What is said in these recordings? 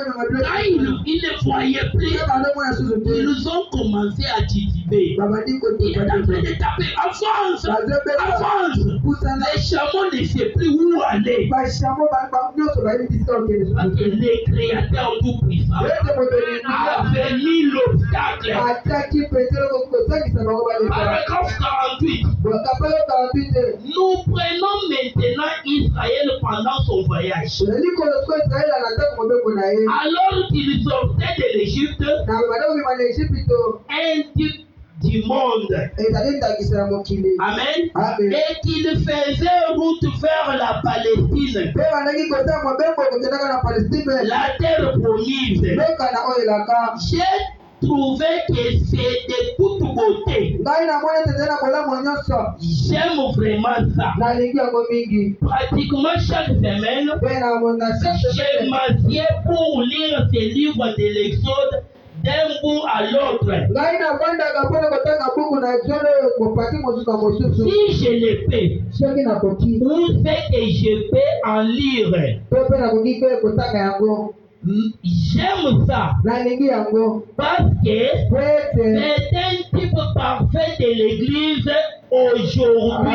Quand ils ne voyaient plus, ils ont commencé à tituber. Il est en train de taper. Avance! Avance! Les chameaux ne savent plus où aller. Parce que les créateurs tout puissants avaient mis l'obstacle. Paragraphe 48. Nous prenons maintenant Israël pendant son voyage. Alors qu'il sortait de l'Égypte, un type du monde. Amen. Et qu'il faisait route vers la Palestine, la terre promise. J'ai trouvé que c'est de toute beauté. J'aime vraiment ça. Pratiquement chaque semaine, je m'assieds pour lire ce livre de l'Exode d'un bout à l'autre. Si je le fais, où c'est que je peux en lire? J'aime ça parce que c'est un type parfait de l'église aujourd'hui.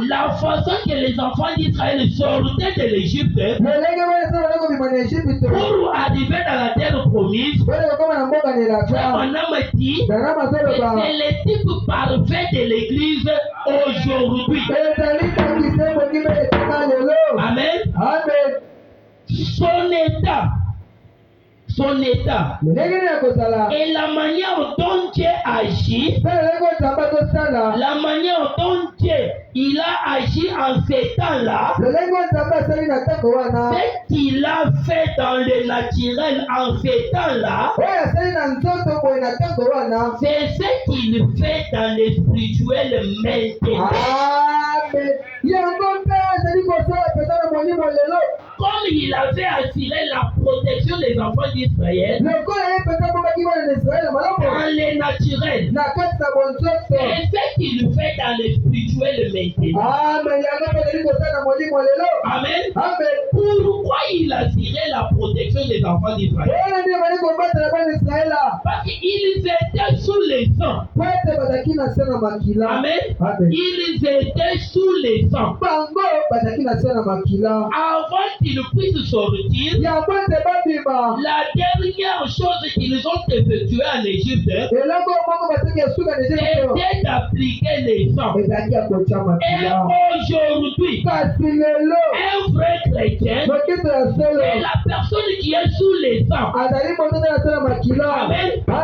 La façon que les enfants d'Israël sortaient de l'Égypte pour arriver dans la terre promise, on a dit que c'est le type parfait de l'église aujourd'hui. Amen. Son état et la manière dont Dieu agit, la manière dont Dieu il a agi en ces temps-là, ce qu'il a fait dans le naturel en ces temps-là, c'est ce qu'il fait dans le spirituel maintenant. Comme il avait assuré la protection des enfants d'Israël dans le naturel, c'est ce qu'il fait dans le spirituel maintenant. Amen. Pourquoi il a assuré la protection des enfants d'Israël? Parce qu'ils étaient sous les sang. Amen. Ils étaient sous les sang. Avant qu'ils puissent sortir, la dernière chose qu'ils ont effectuée en Égypte, c'était d'appliquer les sangs. Et aujourd'hui, un vrai chrétien, c'est la personne qui est sous les sangs. Amen.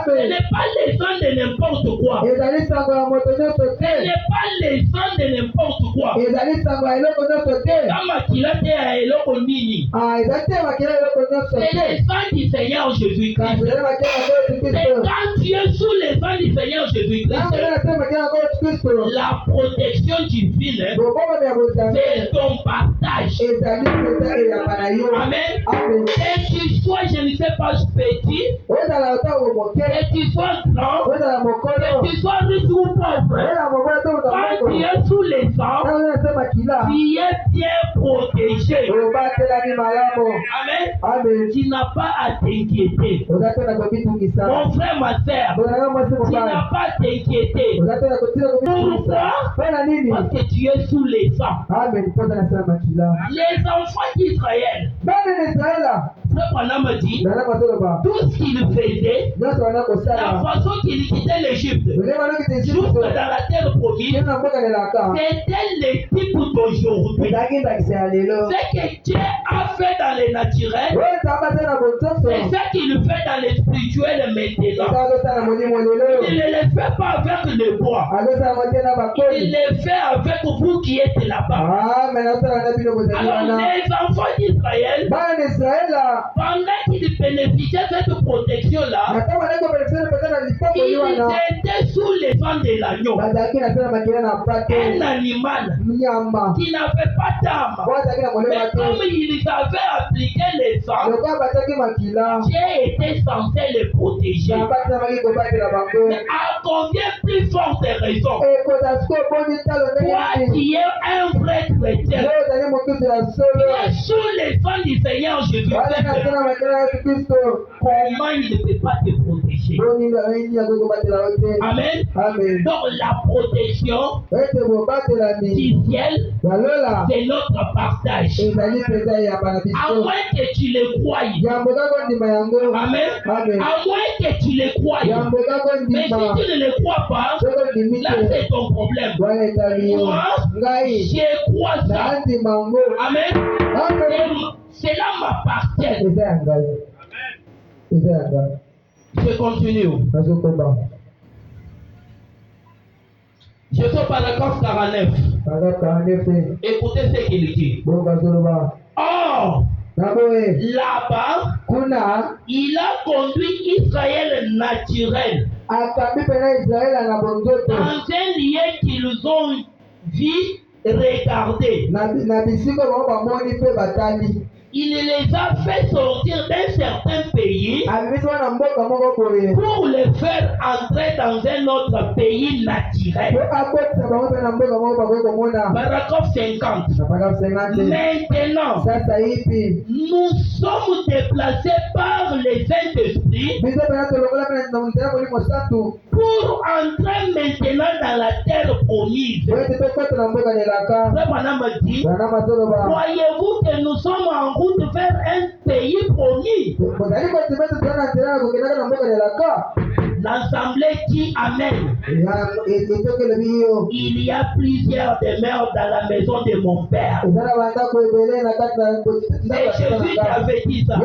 Ce n'est pas les sangs de n'importe quoi. Ce n'est pas les sangs de n'importe quoi. C'est le sang du Seigneur Jésus-Christ. C'est quand tu es sous le sang du Seigneur Jésus-Christ, la protection divine, c'est ton partage. Amen. Que tu sois, je ne sais pas, petit, que tu sois grand, que tu sois riche ou pauvre, quand tu es sous les sangs, tu es bien protégé. Amen. Tu n'as pas à t'inquiéter. Mon frère, ma soeur, tu n'as pas à t'inquiéter. Pourquoi? Parce que tu es sous les sangs. Les enfants d'Israël, frère Branham me dit, tout ce qu'ils faisaient, la façon qu'ils quittaient l'Égypte, jusque dans la terre promise, c'était le type d'aujourd'hui. Ce que Dieu a fait dans le naturel, c'est ce qu'il fait dans le spirituel maintenant. Il ne le fait pas avec le bois. Il le fait avec vous qui êtes là-bas. Alors les enfants d'Israël, pendant qu'ils bénéficiaient de cette protection-là, ils étaient sous les sang de l'agneau. Un animal qui n'avait pas d'âme. Mais comme ils avaient appliqué les sang, j'ai été censé les protéger. Mais à combien plus forte raison, toi qui es un vrai chrétien, qui est sous les sang du Seigneur Jésus-Christ, comment il ne peut pas te protéger? Amen. Donc la protection du ciel, c'est notre partage. À moins que tu le croies. Amen. À moins que tu le croies. Mais si tu ne le crois pas, là c'est ton problème. Moi, je crois ça. Amen. Cela m'appartient. Je continue. Je suis au paragraphe 49. Écoutez ce qu'il dit. Or, là-bas, il a conduit Israël naturel dans un lieu qu'ils ont vu regarder. Il les a fait sortir d'un certain pays pour les faire entrer dans un autre pays naturel. Paragraphe 50. Maintenant, nous sommes déplacés par les Saint-Esprit pour entrer maintenant dans la terre promise. Croyez-vous que nous sommes en route vers un pays promis? L'assemblée dit Amen. Il y a plusieurs demeures dans la maison de mon père. C'est Jésus qui avait dit ça.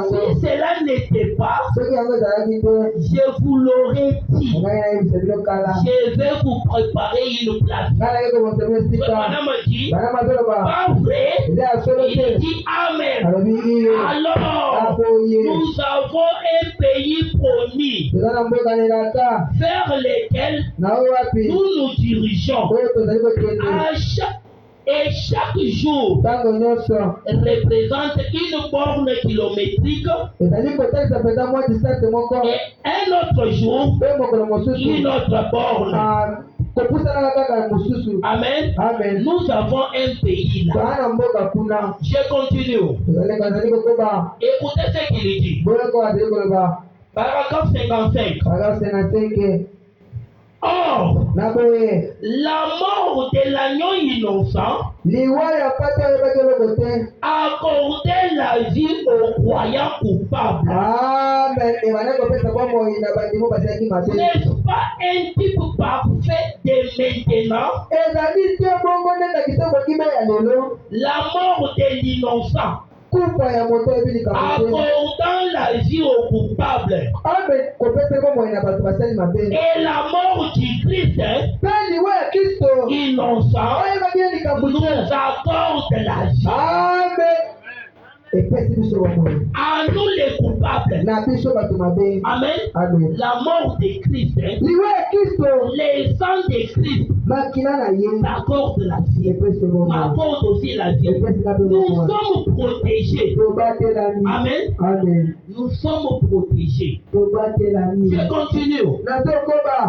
Si cela n'était pas, je vous l'aurais dit. Je vais vous préparer une place. Madame dit, pas vrai? Il dit Amen. Alors, nous avons un pays promis vers lequel nous nous dirigeons et chaque jour représente une borne kilométrique et un autre jour une autre borne. Amen. Nous avons un pays là. Je continue. Écoutez ce qu'il dit. Paragraphe 55. Or, la mort de l'agneau innocent accordait la vie aux croyants coupables. N'est-ce pas un type parfait de maintenant? La mort de l'innocent accordant la vie aux coupables. Et la mort du Christ innocent nous accorde la vie. À nous les coupables. Amen. La mort de Christ, les sangs de Christ m'accorde la vie, m'accorde aussi la vie. Nous sommes protégés. Amen. Nous sommes protégés. Je continue.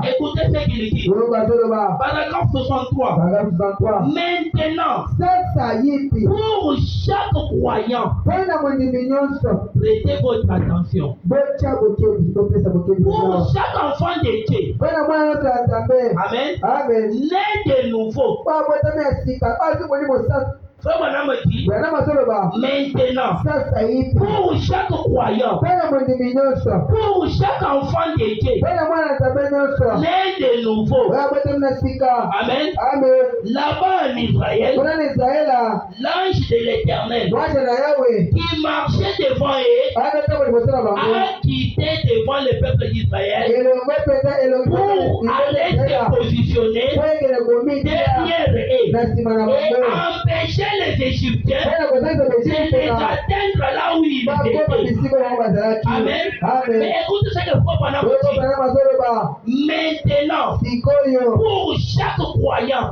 Écoutez ce qu'il dit. Paragraphe 63. Maintenant, pour chaque croyant, prêtez votre attention. Pour chaque enfant de Dieu, Amen, né de nouveau, maintenant, pour chaque croyant, pour chaque enfant de Dieu, né de nouveau, Amen, là-bas en Israël, l'ange de l'Éternel qui marchait devant eux a quitté devant le peuple d'Israël pour aller se positionner derrière eux et empêcher les Égyptiens de les atteindre là où ils étaient. Amen. Mais écoute ce que le frère Branham dit. Maintenant, pour chaque croyant,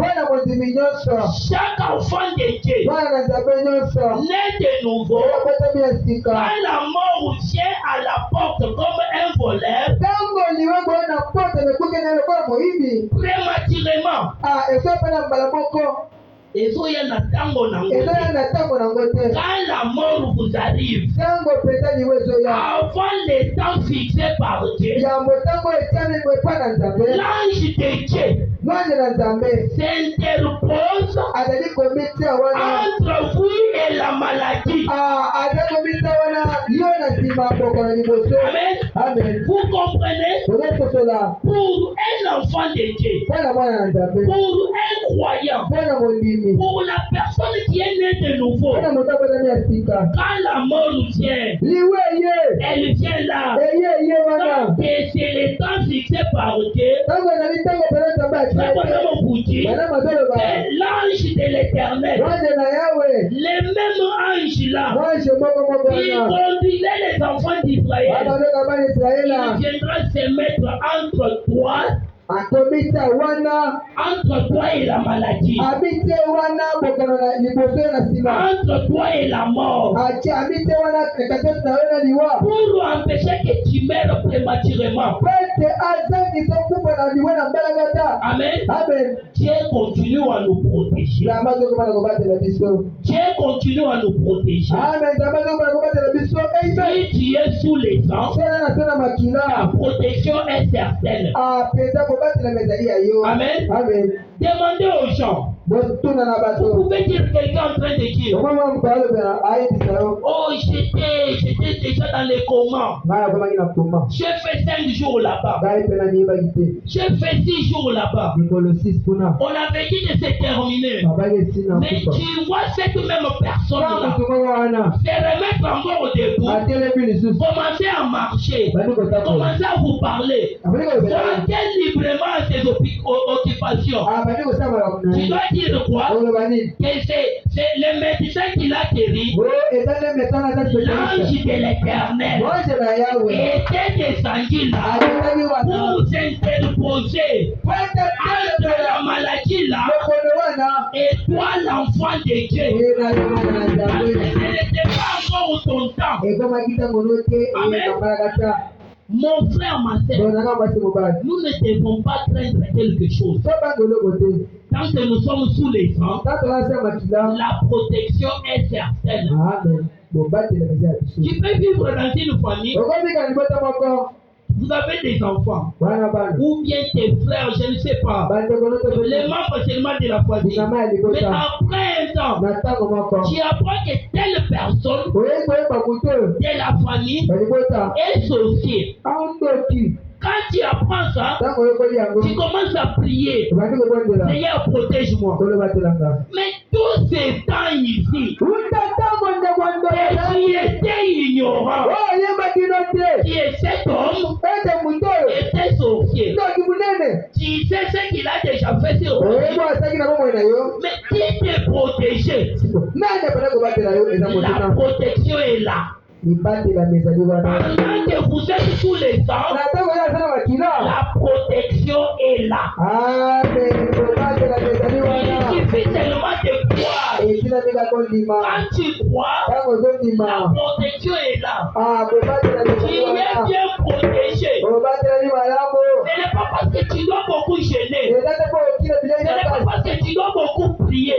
chaque enfant de Dieu, né de nouveau, quand la mort vient à la porte comme un voleur, prématurément, quand la mort vous arrive, avant les temps fixés par Dieu, l'ange de Dieu s'interpose entre vous et la maladie. Amen. Vous comprenez? Pour un enfant de Dieu, pour un croyant, pour la personne qui est née de nouveau, quand la mort vient, elle vient là. Et c'est le temps fixé par Dieu. L'ange de l'Éternel, les mêmes anges là, qui conduisaient les enfants d'Israël, il viendra se mettre entre toi et la maladie, entre toi et la mort, pour empêcher que tu meurs prématurément. Amen. Dieu continue à nous protéger. Dieu continue à nous protéger. Si tu es sous les ans, la protection est certaine. Amen. Demandez aux gens. Vous pouvez dire quelqu'un en train de dire, oh, j'étais déjà dans les commandes. J'ai fait 5 jours là-bas. J'ai fait 6 jours là-bas. On avait dit que c'est terminé. Mais tu vois cette même personne-là se remettre encore debout, commencer à marcher, commencer à vous parler, sortir librement à ses occupations. Tu dois dire quoi? Que c'est le médecin qui l'a guéri. L'ange de l'Éternel était descendu là pour s'interposer entre la maladie là et toi l'enfant de Dieu. Ce n'était pas encore ton temps. Amen. Mon frère, ma soeur, nous ne devons pas craindre quelque chose. Tant que nous sommes sous les ans, la protection est certaine. Tu peux vivre dans une famille, vous avez des enfants, ou bien tes frères, je ne sais pas, les membres seulement de la famille. Mais après un temps, tu apprends que telle personne de la famille est sorcier. Quand tu apprends ça, tu commences à prier. Seigneur, protège-moi. Mais tous ces temps ici, tu étais ignorant. Qui est cet homme était sorcier. Tu sais ce qu'il a déjà fait sur lui. Mais qui t'est protégé? La protection est là. Pendant que vous êtes sous les temps, la protection est là. Il suffit seulement de croire. Quand tu crois, la protection est là. Tu es bien protégé. Ce n'est pas parce que tu dois beaucoup gêner. Ce n'est pas parce que tu dois beaucoup prier.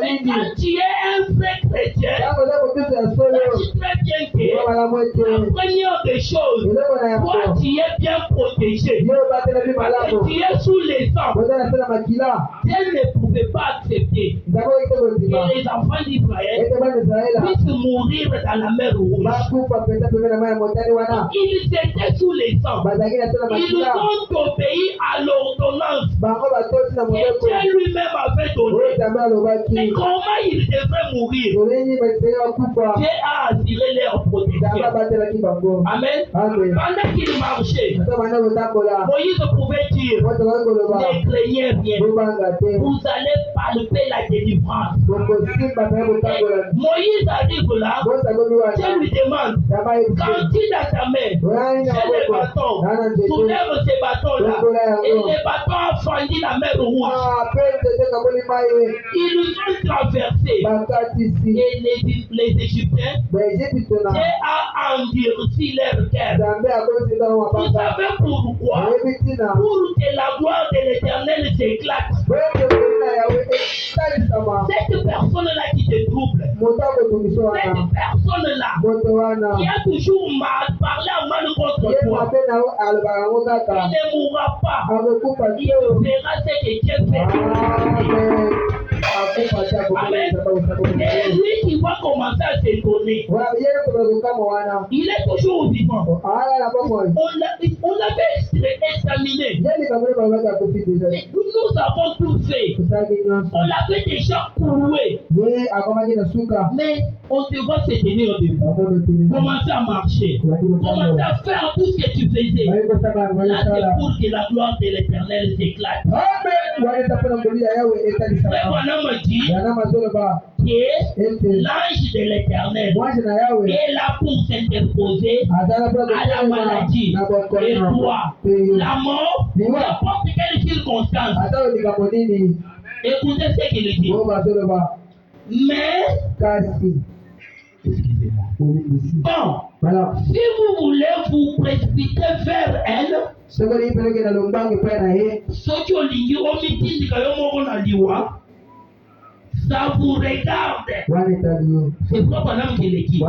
Mais quand tu es un vrai chrétien, tu très bien que la première des choses, toi tu es bien protégé. Parce que tu es sous les ans. Dieu ne pouvait pas accepter que les enfants d'Israël puissent mourir dans la mer Rouge. Ils étaient sous les ans. Ils ont obéi à l'ordonnance que Dieu lui-même avait donnée. Mais comment ils devraient mourir? Dieu a assuré leur protection. bénéficiaires. Amen. Pendant qu'il marchait, Moïse pouvait dire, ne craignez rien, vous allez palper la délivrance. Moïse arrive là, Dieu lui demande, quand il a ta main, j'ai les bâtons, soulève ces bâtons-là, et les bâtons ont fendu la mer rouge. Ils nous ont traversé, et les Égyptiens, Dieu a endurci leur cœur. Vous savez pourquoi? Pour que la gloire de l'Éternel s'éclate. Cette personne-là qui te trouble, cette personne-là qui a toujours parlé à mal contre toi, il ne mourra pas. Il fera ce que Dieu fait. Amen. C'est lui qui va commencer à s'étonner. Il est toujours vivant. On l'avait examiné. Nous avons tout fait. On l'avait déjà couru. Mais on te voit se tenir au début. Commencer à marcher. Commencer à faire tout ce que tu faisais. Là, c'est pour que la gloire de l'Éternel s'éclate. Me dit que l'ange de l'Éternel est là pour s'interposer à la maladie, et toi, la mort, n'importe quelle circonstance. Écoutez ce qu'il dit. Mais, bon, si vous voulez vous précipiter vers elle, ce qui est lié au meeting ça vous regarde. C'est pas madame qui le dit.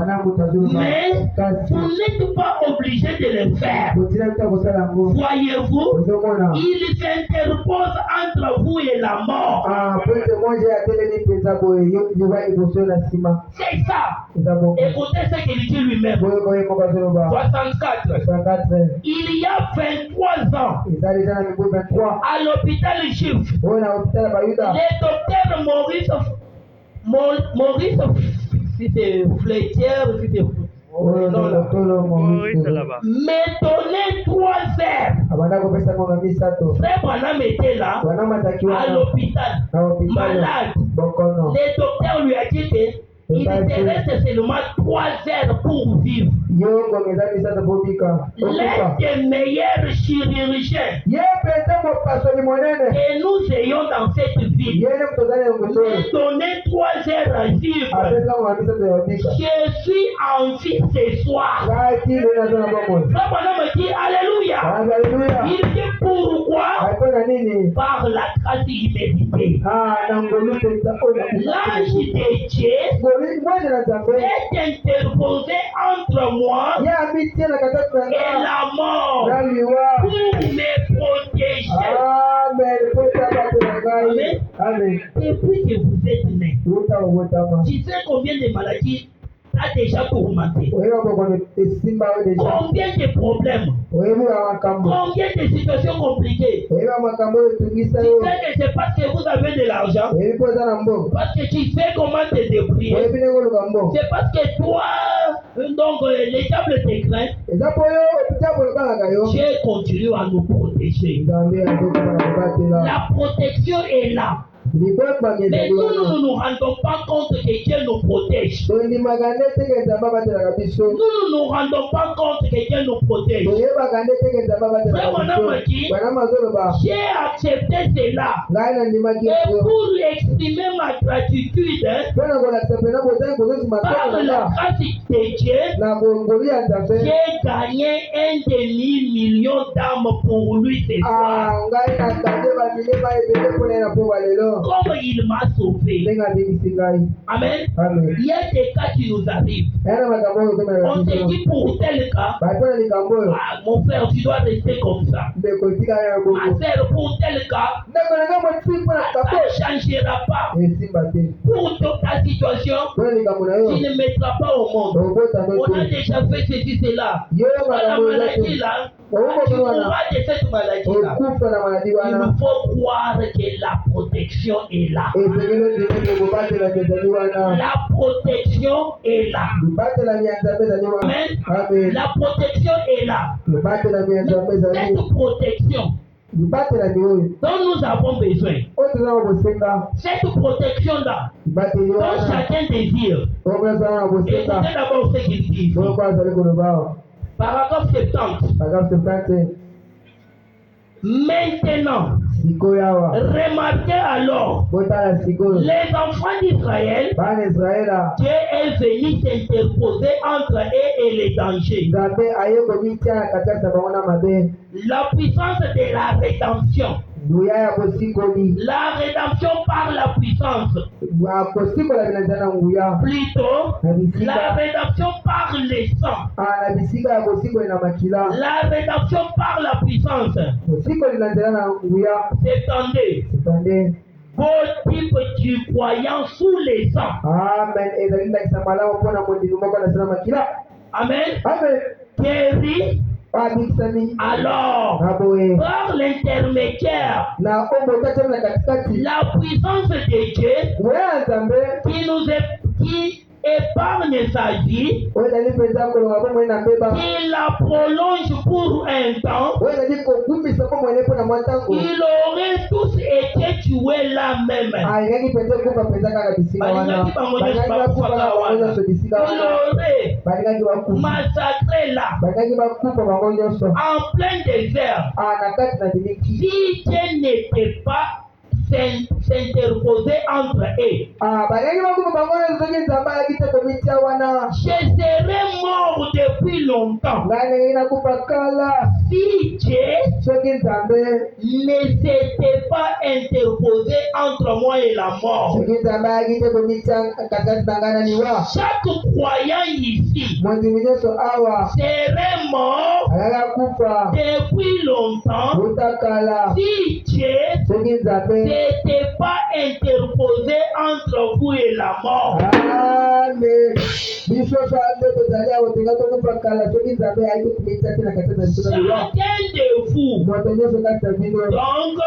Mais vous n'êtes pas obligé de le faire. Voyez-vous, il s'interpose entre vous et la mort. C'est ça. Écoutez ce qu'il dit lui-même. 64. Il y a 23 ans, à l'hôpital juif, les docteurs Maurice, si c'est Flétière, si c'est m'étonnait 3 heures. Frère Branham était là, à l'hôpital, malade. Les docteurs lui a dit qu'il te reste seulement 3 heures pour vivre. L'un des meilleurs chirurgiens que nous ayons dans cette ville nous donné 3 heures à vivre. Je suis en vie ce soir. Frère Branham me dit Alléluia. Il dit pourquoi? Par la grâce illimitée. L'ange de Dieu est interposé entre moi et la mort pour me protéger. Amen. Depuis que vous êtes né, tu sais combien de maladies a déjà tourmenté? Combien de problèmes? Combien de situations compliquées? Tu sais que c'est parce que vous avez de l'argent, parce que tu sais comment te débrouiller, c'est parce que toi, donc les diables te craignent. Dieu continue à nous protéger. La protection est là. Mais nous ne nous rendons pas compte que Dieu nous protège. Nous ne nous rendons pas compte que Dieu nous protège. Frère Branham me dit, j'ai accepté cela. Et pour exprimer ma gratitude par la grâce de Dieu, j'ai gagné 1,5 million d'âmes pour lui ce soir. Comme il m'a sauvé. Amen. Il y a des cas qui nous arrivent. On te dit pour tel cas, mon frère, tu dois rester comme ça. Ma sœur, pour tel cas, ça ne changera pas. Pour ta situation, tu ne mettras pas au monde. On a déjà fait ceci, cela. La maladie là, tu mourras de cette maladie-là. Il nous faut croire que la protection est là. La protection est là. Amen. La protection est là. Cette protection dont nous avons besoin, cette protection-là, dont chacun désire. Écoutez d'abord ce qu'il dit. Paragraphe 70. Maintenant, remarquez alors, les enfants d'Israël, Dieu est venu s'interposer entre eux et les dangers. La puissance de la rédemption. La rédemption par la puissance. Plutôt, la rédemption par les sangs. La rédemption par la puissance. S'étendait au type du croyant sous les sangs. Amen. Guéri. Alors, par l'intermédiaire, la puissance de Dieu qui épargne sa vie, il la prolonge pour un temps, ils auraient tous été tués là même. Ils auraient massacré là, en plein désert, si Dieu n'était pas s'interposer entre eux. Je serais mort depuis longtemps si Dieu ne s'était pas interposé entre moi et la mort. Chaque croyant ici serait mort depuis longtemps si Dieu n'était pas interposé entre vous et la mort. Amen. Chacun de vous, donc,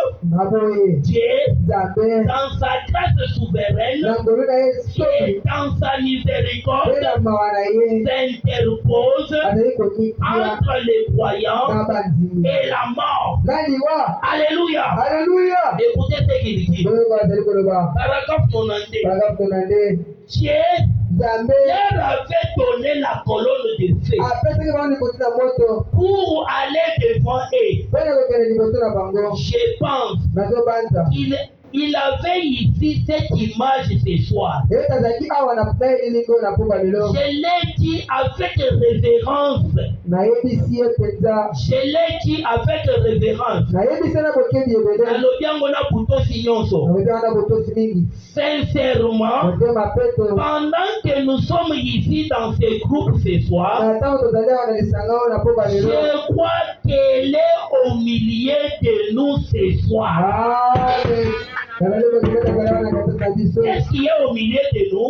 Dieu, dans sa grâce souveraine et dans sa miséricorde, s'interpose entre les croyants et la mort. Alléluia. Alléluia. Écoutez ce qu'il dit. Paragraphe 92. Dieu avait donné la colonne de feu pour aller devant eux. Je pense qu'il avait ici cette image ce soir. Je l'ai dit avec révérence. Je l'ai dit avec révérence. Sincèrement, pendant que nous sommes ici dans ce groupe ce soir, je crois qu'elle est au milieu de nous ce soir. Qu'est-ce qui est au milieu de nous?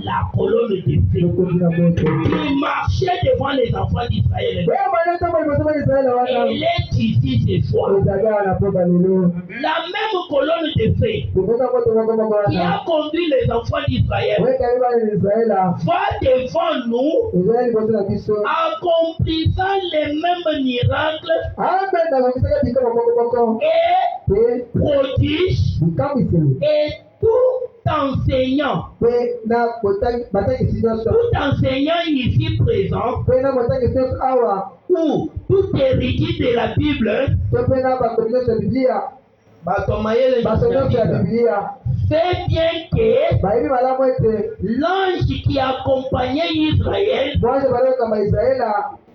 La colonne de feu. Il marchait devant les enfants d'Israël. Elle est ici ce soir. La même colonne de feu qui a conduit les enfants d'Israël va devant nous, accomplissant les mêmes miracles et prodiges et tout enseignant ici présent ou tout érudit de la Bible fait bien que l'ange qui accompagnait Israël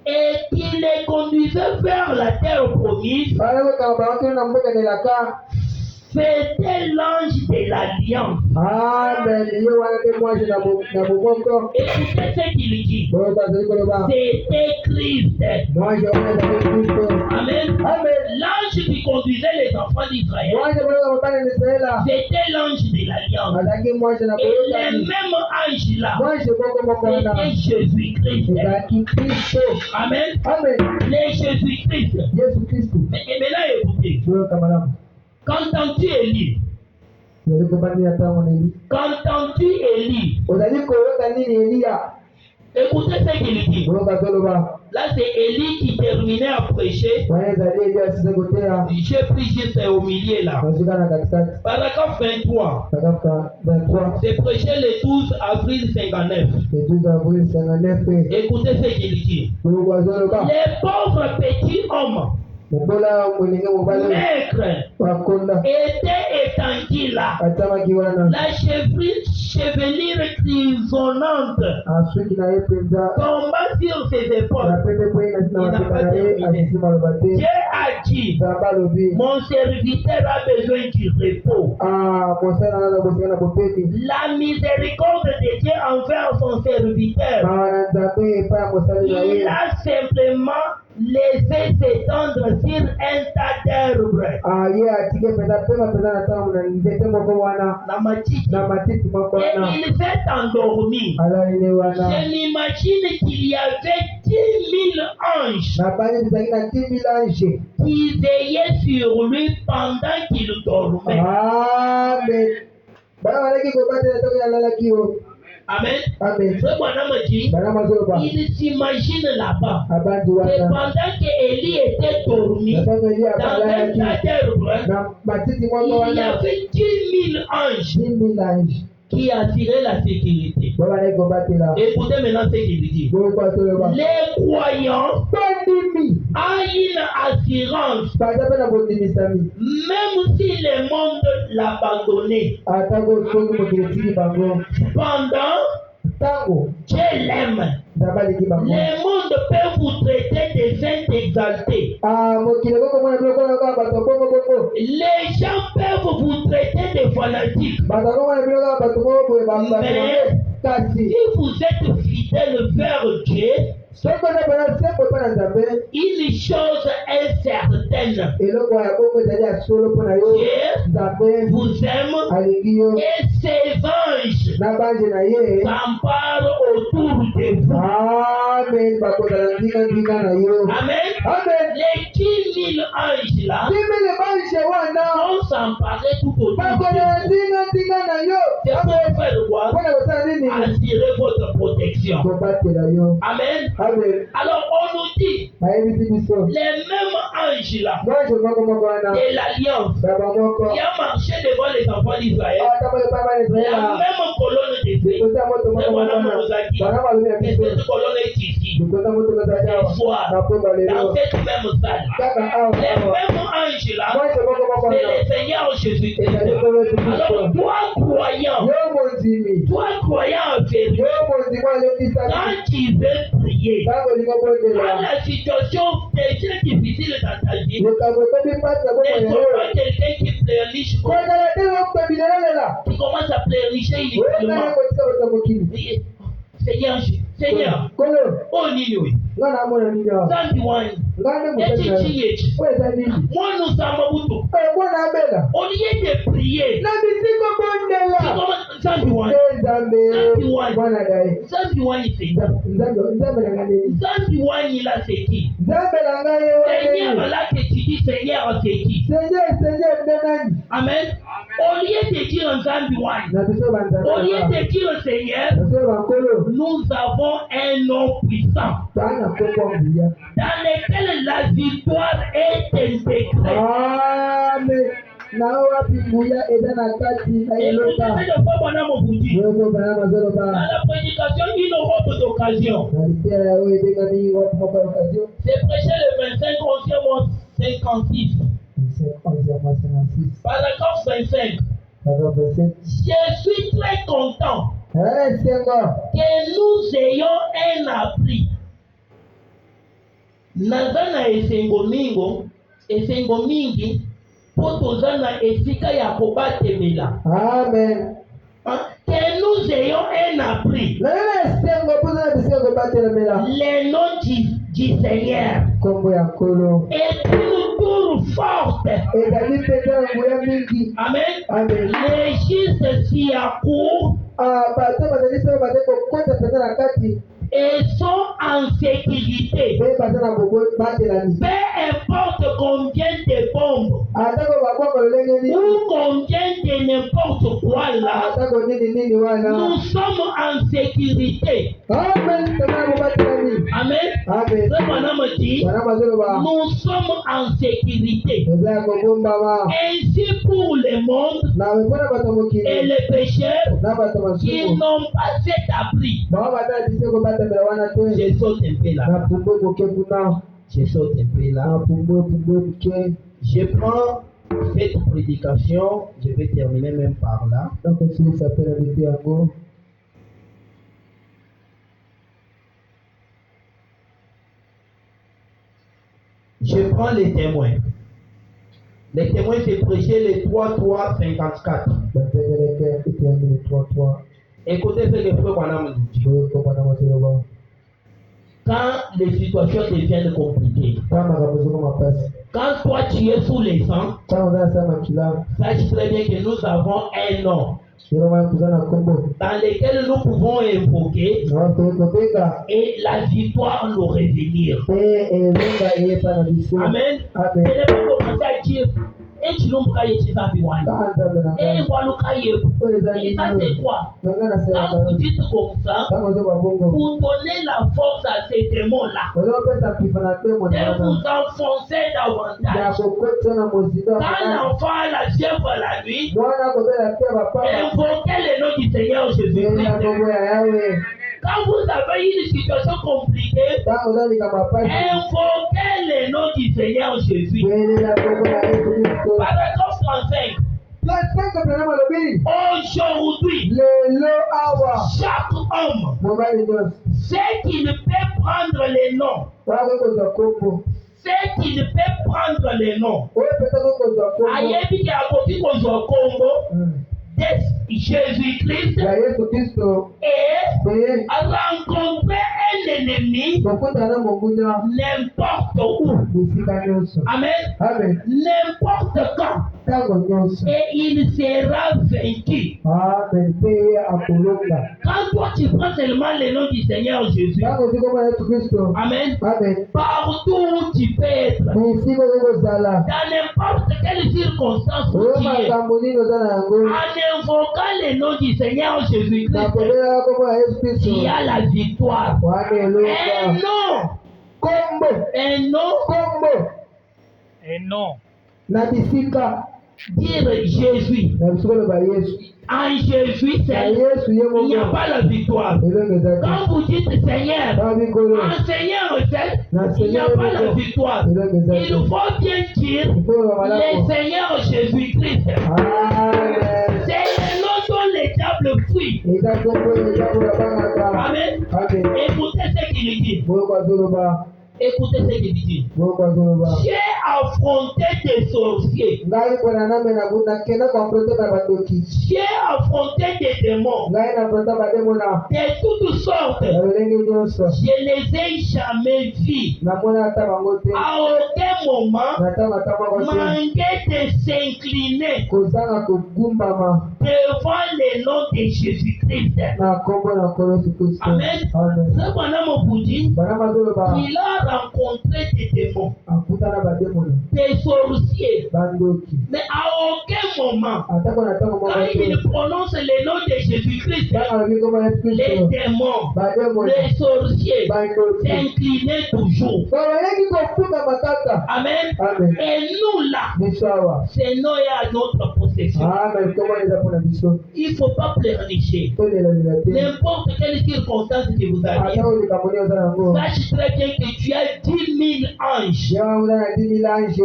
et qui les conduisait vers la terre promise, c'était l'ange de l'alliance. Amen. Écoutez ce qu'il dit. C'était Christ. Amen. L'ange l'ange qui conduisait les enfants d'Israël, c'était l'ange de l'Alliance. Et le même ange-là, c'était Jésus-Christ. Amen. Les Jésus-Christ. Et maintenant, écoutez. Qu'entends-tu Élie? Qu'entends-tu Élie? Écoutez ce qu'il dit. Là, c'est Élie qui terminait à prêcher. J'ai pris juste au milieu là. Paragraphe 23. C'est prêché le 12 avril 59. Écoutez ce qu'il dit. Les pauvres petits hommes maigre était étendu là. La chevelure grisonnante tomba sur ses épaules. Dieu a dit, mon serviteur a besoin du repos. La miséricorde de Dieu envers son serviteur, il a simplement laissé s'étendre sur un tas d'herbes. Et il s'est endormi. Je m'imagine qu'il y avait 10 000 anges qui veillaient sur lui pendant qu'il dormait. Amen. Il s'imagine là-bas que pendant qu'Élie était dormi dans un tas d'herbes, il y avait 10 000 anges qui assuraient la sécurité. Écoutez maintenant ce qu'il dit. Les croyants ont une assurance, même si le monde l'abandonnait. Cependant, Dieu l'aime. Le monde peut vous traiter de saints exaltés. Les gens peuvent vous traiter de fanatiques. Mais si vous êtes fidèle vers Dieu, une chose est certaine. Dieu vous aime et ses anges s'emparent autour de vous. Amen. Les 10 000 anges là vont s'emparer tout autour de vous. C'est pour faire quoi? Assurer votre protection. Amen. Alors on nous dit, les mêmes anges là de l'Alliance qui a marché devant les enfants d'Israël, la même colonne de feu, c'est voilà nous a dit que cette colonne est ici, ce soir, dans cette même salle. Les mêmes anges là, c'est le Seigneur Jésus-Christ. Alors toi croyant en vérité, quand tu veux prier, dans la situation déjà difficile dans ta vie, ne sois pas quelqu'un qui pleurniche, qui commence à pleurnicher inutilement. Seigneur, oh Nino, moi nous sommes au lieu de prier, c'est qui? Seigneur, là que tu dis Seigneur, c'est qui? Amen. Au lieu de dire au lieu de dire Seigneur, nous avons un nom puissant dans lequel la victoire est intégrée. Amen. Et dans la prédication, une autre d'occasion. C'est prêché le 25, 11e mois 56. Paragraphe 25. Je suis très content que nous ayons un appris. Nazana esengo mingi potozana esika ya kobatemela. Amen. Que nous ayons un appris. Le nom du Seigneur est une tour forte forte. Amen. Les justes s'y accourent et sont en sécurité. Peu importe combien de bombes ou combien de n'importe quoi là, nous sommes en sécurité. Amen. Amen. Nous sommes en sécurité. Ainsi pour le monde et les pécheurs, ils n'ont pas cet abri. Je saute un peu là. Je saute un peu là. Je prends cette prédication. Je vais terminer même par là. Je prends les témoins. Les témoins, c'est prêché les 3-3-54. Écoutez ce que le frère Branham nous dit. Quand les situations deviennent compliquées, quand toi tu es sous les sangs, sache très bien que nous avons un nom dans lequel nous pouvons invoquer et la victoire nous revenir. Amen. Je vais commencer à dire. Et tu n'as pas été dans le et voilà, et ça c'est quoi? Quand vous dites comme ça, vous donnez la force à ces démons-là de vous enfoncer davantage. Quand l'enfant a la fièvre la nuit, invoquez le nom du Seigneur Jésus-Christ. Quand vous avez une situation compliquée, invoquez le nom du Seigneur Jésus. Paragraphe 35. Aujourd'hui, chaque homme sait qu'il peut prendre les noms. C'est qu'il peut prendre les noms. Ayebi qui a côté qu'on joue Congo. Jésus-Christ et rencontrer un ennemi n'importe où. Amen. N'importe quand. Et il sera vaincu. Quand toi tu prends seulement le nom du Seigneur Jésus. Amen. Partout où tu peux être. Dans n'importe quelle circonstance où tu es. En invoquant le nom du Seigneur Jésus-Christ, il y a la victoire. Un nom. Dire Jésus. En Jésus, il n'y a pas la victoire. Quand vous dites Seigneur, en Seigneur, il n'y a pas la victoire. Il faut bien dire le Seigneur Jésus-Christ. C'est le nom dont les diables fuient. Amen. Écoutez ce qu'il dit. Écoutez ce qu'il dit. J'ai affronté des sorciers. J'ai affronté des démons. De toutes sortes. Je les ai jamais vus. À aucun moment manquer de s'incliner devant le nom de Jésus-Christ. Amen. C'est pendant mon bouddhi. Il a rencontré des démons, des sorciers, mais à aucun moment, quand il prononce le nom de Jésus-Christ, les démons, les sorciers s'inclinaient toujours. Amen. Et nous là, ce nom est à notre possession. Il ne faut pas pleurnicher. N'importe quelle circonstance que vous avez, sache très bien que tu as 10 000 anges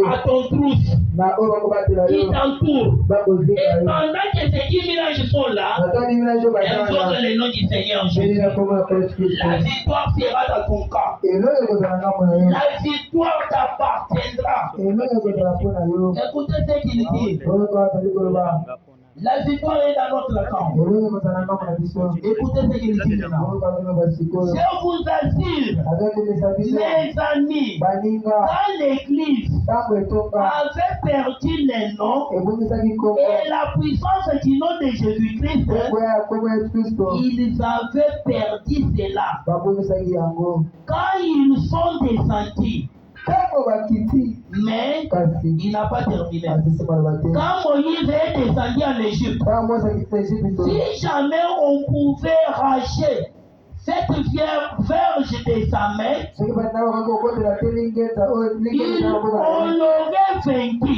à ton trousse qui t'entourent. Et pendant que ces 10 000 anges sont là, invoque le nom du Seigneur Jésus. La victoire sera dans ton camp. La victoire t'appartiendra. Écoutez ce qu'il dit. La victoire est dans notre camp. Écoutez ce qu'il dit maintenant. Je vous assure, mes amis, quand l'Église avait perdu les noms et la puissance du nom de Jésus-Christ, ils avaient perdu cela. Quand ils sont descendus, mais il n'a pas terminé. Quand Moïse est descendu en Égypte, si jamais on pouvait racher cette verge de sa main, on l'aurait vaincu.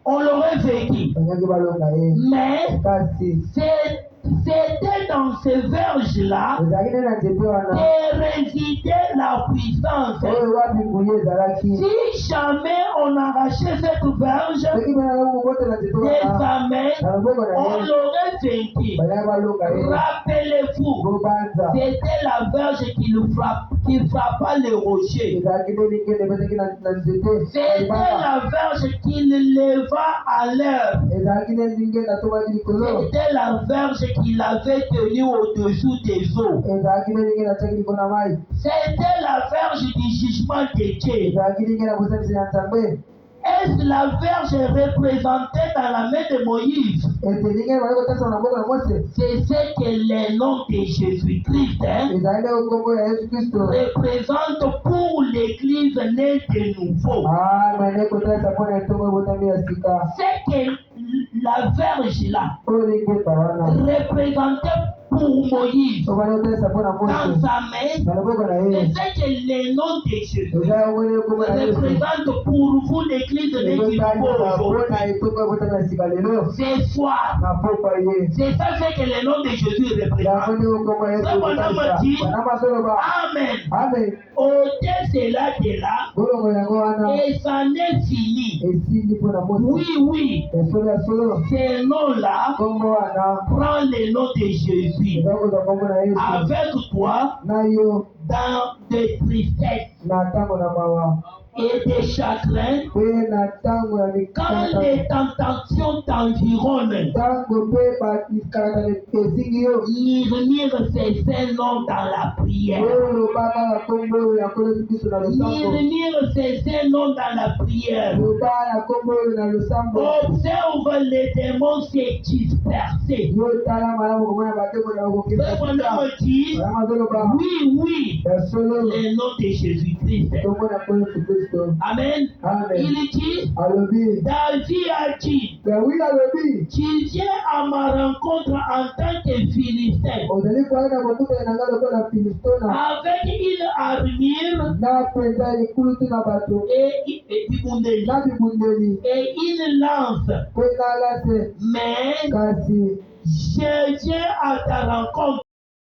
On l'aurait vaincu. Mais c'était dans ces verges-là que résidait la puissance. Si jamais on arrachait cette verge de sa main, on l'aurait vaincu. Rappelez-vous, c'était la verge qui frappa le rocher. C'était la verge qui le leva à l'heure. C'était la verge qu'il avait tenu au-dessous des eaux. C'était la verge du jugement de Dieu. Est-ce la verge représentée dans la main de Moïse? C'est ce que le nom de Jésus-Christ représente pour l'Église née de nouveau. C'est que la verge là représentait pour Moïse dans sa main, c'est que le nom de Jésus représente pour vous l'Église née du nouveau. Ce soir, c'est ça que le nom de Jésus représente. Ce bonhomme dit Amen. Ôtez cela de là et ça n'est fini. Oui, ce nom-là prend le nom de Jésus. Avec toi, dans des tristesses et des chagrins, quand les tentations t'environnent, murmure ces saints noms dans la prière. Murmure ces saints noms dans la prière. Observe les démons se disperser. Ce dit, oui, le nom de Jésus-Christ. Amen. Il dit, David a dit, tu viens à ma rencontre en tant que Philistin, avec une armure et une lance. Mais je viens à ta rencontre